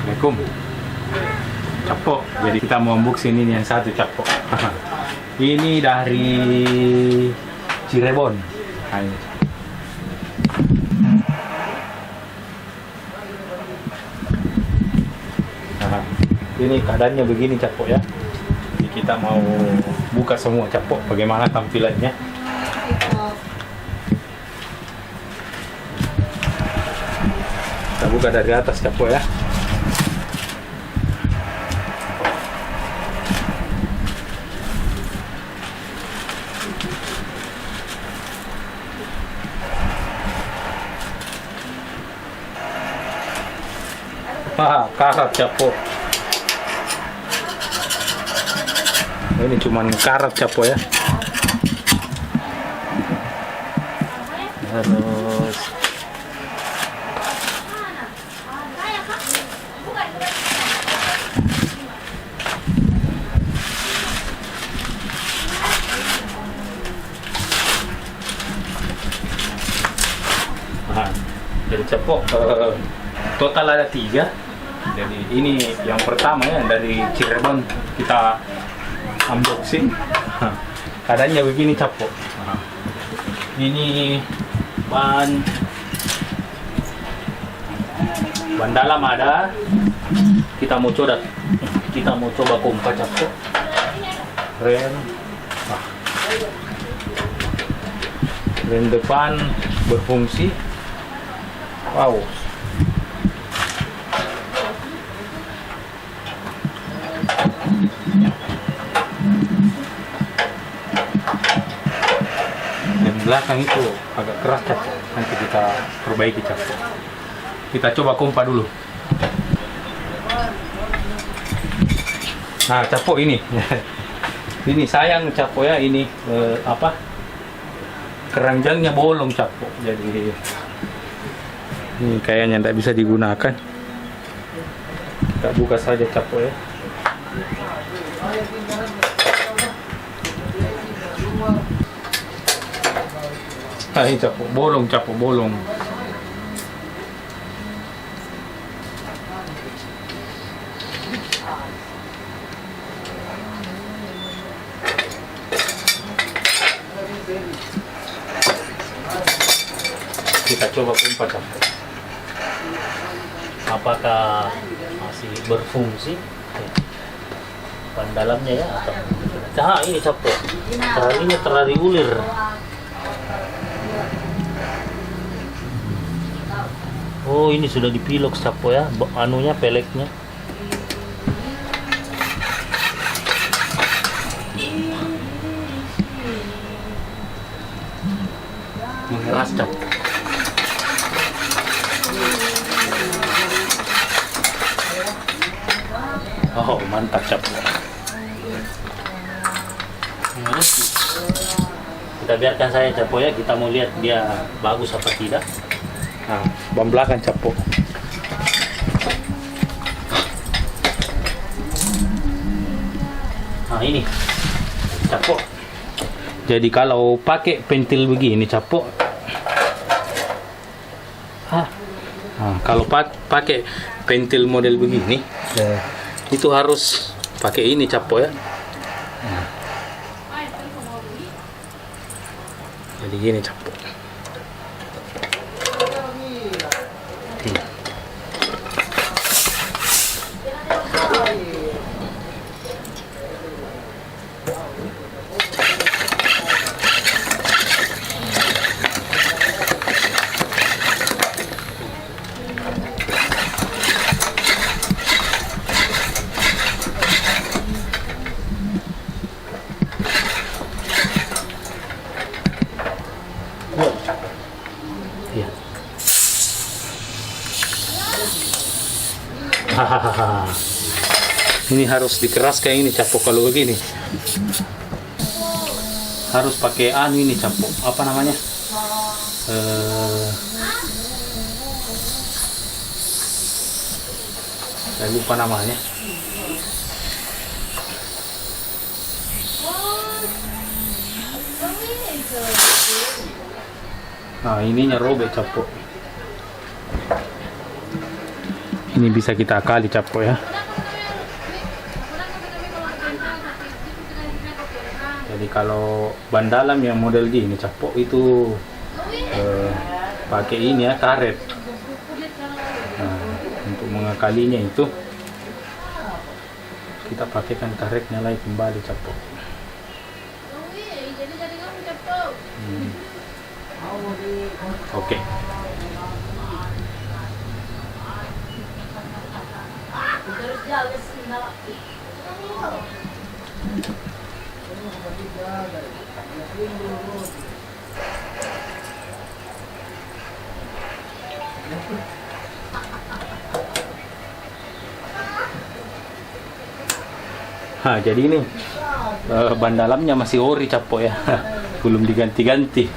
Assalamualaikum. Capok. Jadi kita mau unboxing ini yang satu capok. Ini dari Cirebon. Nah, ini. Nah, ini keadaannya begini capok ya. Jadi kita mau buka semua capok. Bagaimana tampilannya? Kita buka dari atas capok ya. Karat capok. Ini cuman karat capok ya. Terus jadi capok total ada 3. Jadi ini yang pertama ya dari Cirebon kita unboxing. Keadaannya begini capok. Ini ban dalam ada. Kita mau coba kompa capok. Rem. Rem depan berfungsi. Wow. Yang belakang itu agak keras capok. Nanti kita perbaiki capok. Kita coba kompa dulu. Nah capok ini. Ini sayang capok ya ini keranjangnya bolong capok. Jadi ini kayaknya tidak bisa digunakan. Kita buka saja capok ya. Nah, ini capok bolong. Kita coba kompa capok. Apakah masih berfungsi? Ban dalamnya ya atau ini capok. Talinya terlari ulir. Oh, ini sudah dipilok capok ya, anunya peleknya. Mengeras capok. Oh, mantap capok. Kita biarkan saya capok ya, kita mau lihat dia bagus apa tidak. Nah, ban belakang capok. Nah, ini capok. Jadi kalau pakai pentil begini capok. Nah, kalau pakai pentil model begini, itu harus pakai ini capok ya. Jadi gini capok. Ya. Ini harus dikeraskan ini capok kalau begini. Harus pakai ini capok. Apa namanya? Saya lupa namanya. Nah, ininya robek capok. Ini bisa kita akali capo ya. Jadi kalau ban dalam yang model gini capo itu pakai ini ya, karet. Nah, untuk mengakalinya itu kita pakaikan karetnya lagi kembali capo. Oke. Jadi ini ban dalamnya masih ori capo ya. Belum diganti-ganti.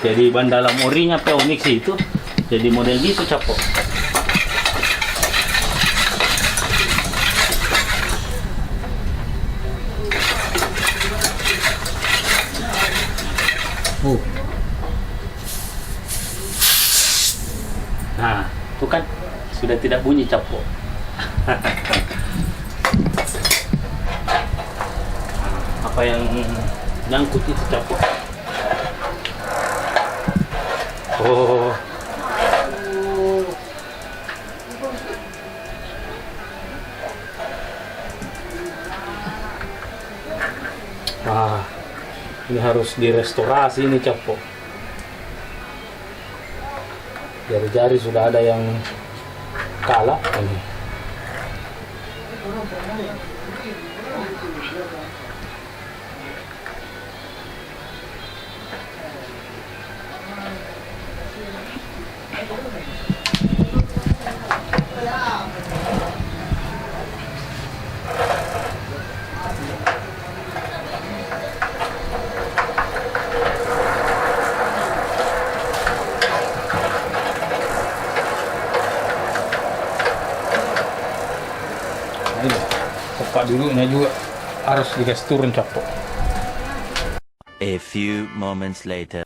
Jadi ban dalam orinya Peonix itu jadi model gitu capo. Nah, itu kan sudah tidak bunyi capo. Apa yang nyangkut itu capo? Oh. Wah, ini harus direstorasi ini capo. Jari-jari sudah ada yang kalah ini. Tempat duduknya juga harus dikasih turun capo. A few moments later.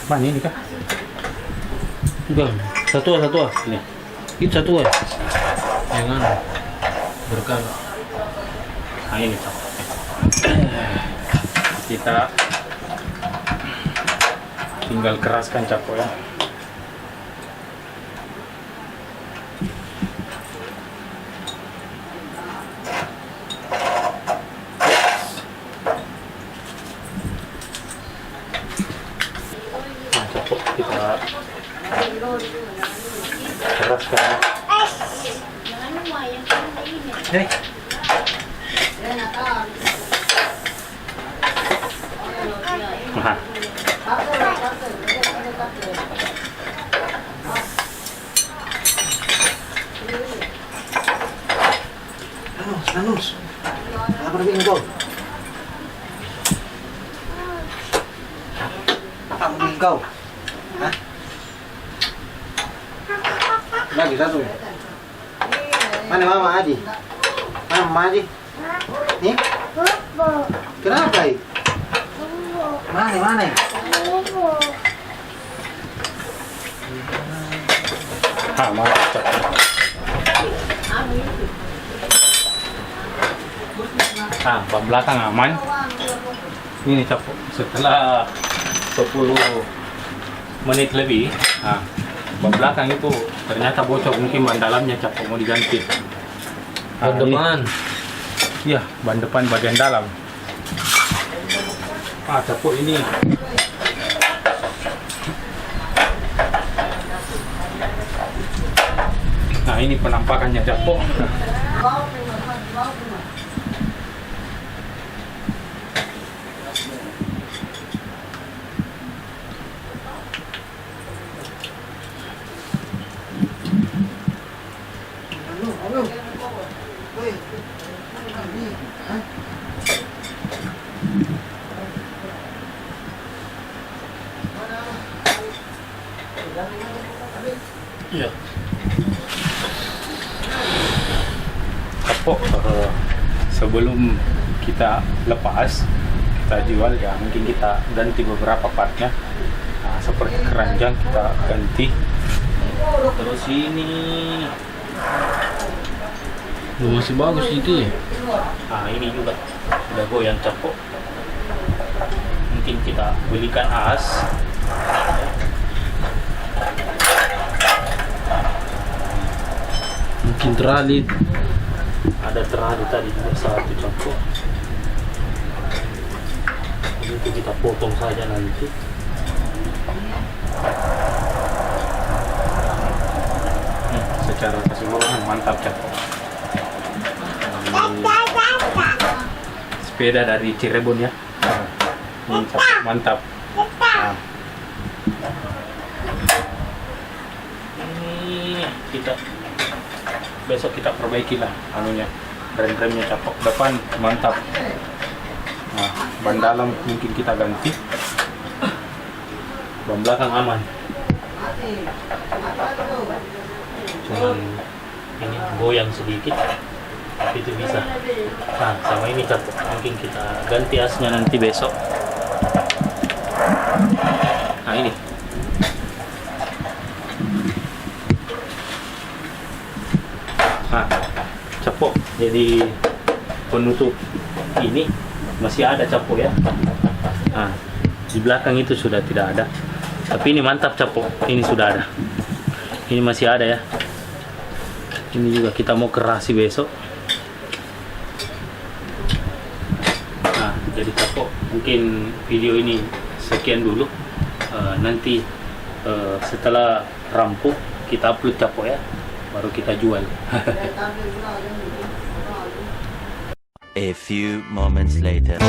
Mana ini kah? Udah, satu ini. Itu satu ya. Jangan berkala. Nah ini capo. Kita tinggal keraskan capo ya. Kita keraskan. Hey. Nah. Anus, apa lagi engkau? Apa engkau? Hah? Lagi satu. Mana Mama Aji? Mana Mama Aji? Nih? Kenapa ini? Mana? Mantap. Ban belakang aman. Ini capo. Setelah 10 menit lebih, ban belakang itu ternyata bocor, mungkin ban dalamnya capo mau diganti. Ban depan. Iya, ban depan bagian dalam. Capo ini. Nah, ini penampakannya capo. sebelum kita lepas, kita jual ya, mungkin kita ganti beberapa partnya. Nah, seperti keranjang kita ganti. Terus ini Masih bagus itu ya. nah ini juga sudah goyang capok. Mungkin kita belikan as. Mungkin terali. Ada terali tadi juga satu capok. Itu kita potong saja nanti. Secara keseluruhan mantap capok. Sepeda dari Cirebon ya. Mantap. Nah. Ini kita besok kita perbaiki lah anunya, rem-remnya capok depan mantap. Nah, ban dalam mungkin kita ganti, ban belakang aman. Cuman ini goyang sedikit, tapi itu bisa. Nah, sama ini capok, mungkin kita ganti asnya nanti besok. Nah ini. Nah, capok. Jadi penutup ini masih ada capok ya. Nah, di belakang itu sudah tidak ada. Tapi ini mantap capok. Ini sudah ada. Ini masih ada ya. Ini juga kita mau kerasi besok. Nah, jadi capok. Mungkin video ini sekian dulu. Nanti setelah rampung kita upload capok ya. Baru kita jual. A few moments later.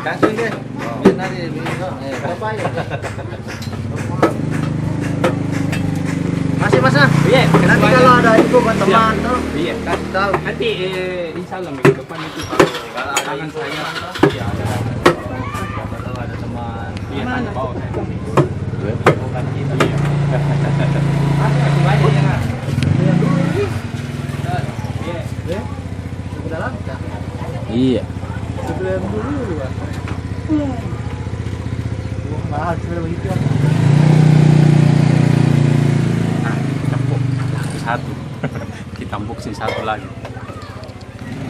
Kasih deh. Biar nanti berapa ya? Masih Mas. Iya. Nanti kalau ada info buat teman tuh, Iya. kasih tahu. Nanti insya Allah minggu depan itu kalau tangan saya iya kalau ada teman iya tanya bawa saya bukan itu ya. Kasih banyak ya Kak. Iya. Ke dalam? Iya. Sebelum dulu Pak. Mahal sebelum begitu. Nah, campur satu. Kita unboxing satu lagi.